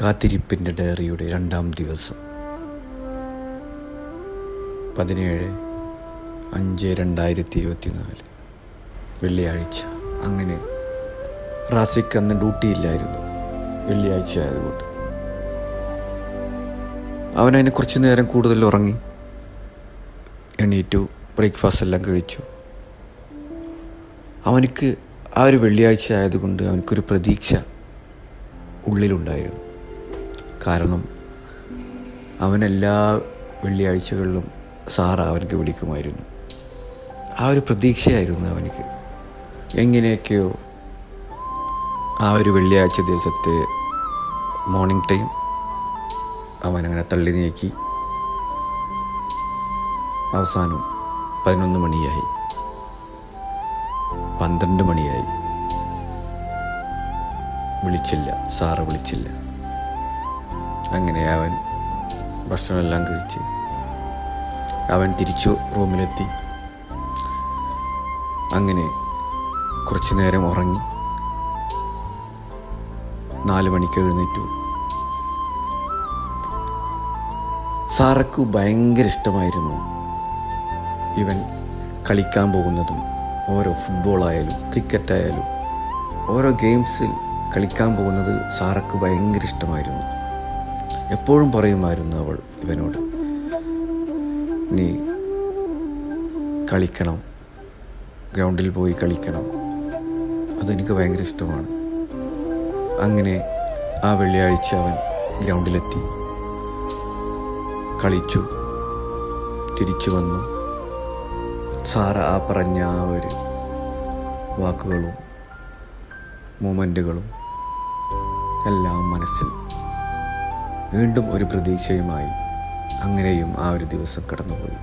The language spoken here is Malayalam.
കാത്തിരിപ്പിൻ്റെ ഡയറിയുടെ 2-ാം ദിവസം 17/5/2024 വെള്ളിയാഴ്ച. അങ്ങനെ റാസിക്ക് അന്ന് ഡ്യൂട്ടിയില്ലായിരുന്നു, വെള്ളിയാഴ്ച ആയതുകൊണ്ട്. അവനതിനെ കുറച്ച് നേരം കൂടുതൽ ഉറങ്ങി, എണീറ്റു, ബ്രേക്ക്ഫാസ്റ്റ് എല്ലാം കഴിച്ചു. അവനക്ക് ആ ഒരു വെള്ളിയാഴ്ച ആയതുകൊണ്ട് അവനക്കൊരു പ്രതീക്ഷ ഉള്ളിലുണ്ടായിരുന്നു. കാരണം അവനെല്ലാ വെള്ളിയാഴ്ചകളിലും സാറ അവനക്ക് വിളിക്കുമായിരുന്നു. ആ ഒരു പ്രതീക്ഷയായിരുന്നു അവനക്ക്. എങ്ങനെയൊക്കെയോ ആ ഒരു വെള്ളിയാഴ്ച ദിവസത്തെ മോർണിംഗ് ടൈം അവനങ്ങനെ തള്ളി നീക്കി. അവസാനം 11 മണിയായി, 12 മണിയായി. വിളിച്ചില്ല, സാറ് വിളിച്ചില്ല. അങ്ങനെ അവൻ ഭക്ഷണമെല്ലാം കഴിച്ച് അവൻ തിരിച്ചു റൂമിലെത്തി. അങ്ങനെ കുറച്ച് നേരം ഉറങ്ങി. 4 മണിക്ക് എഴുന്നേറ്റു. സാറക്ക് ഭയങ്കര ഇഷ്ടമായിരുന്നു ഇവൻ കളിക്കാൻ പോകുന്നതും. ഓരോ ഫുട്ബോളായാലും ക്രിക്കറ്റായാലും ഓരോ ഗെയിംസിൽ കളിക്കാൻ പോകുന്നത് സാറക്ക് ഭയങ്കര ഇഷ്ടമായിരുന്നു. എപ്പോഴും പറയുമായിരുന്നു അവൾ ഇവനോട്, നീ കളിക്കണം, ഗ്രൗണ്ടിൽ പോയി കളിക്കണം, അതെനിക്ക് ഭയങ്കര ഇഷ്ടമാണ്. അങ്ങനെ ആ വെള്ളിയാഴ്ച അവൻ ഗ്രൗണ്ടിലെത്തി, കളിച്ചു, തിരിച്ചു വന്നു. സാറ ആ പറഞ്ഞ ആ ഒരു വാക്കുകളും മൊമെൻറ്റുകളും എല്ലാം മനസ്സിൽ വീണ്ടും ഒരു പ്രതീക്ഷയുമായി അങ്ങനെയും ആ ഒരു ദിവസം കടന്നുപോയി.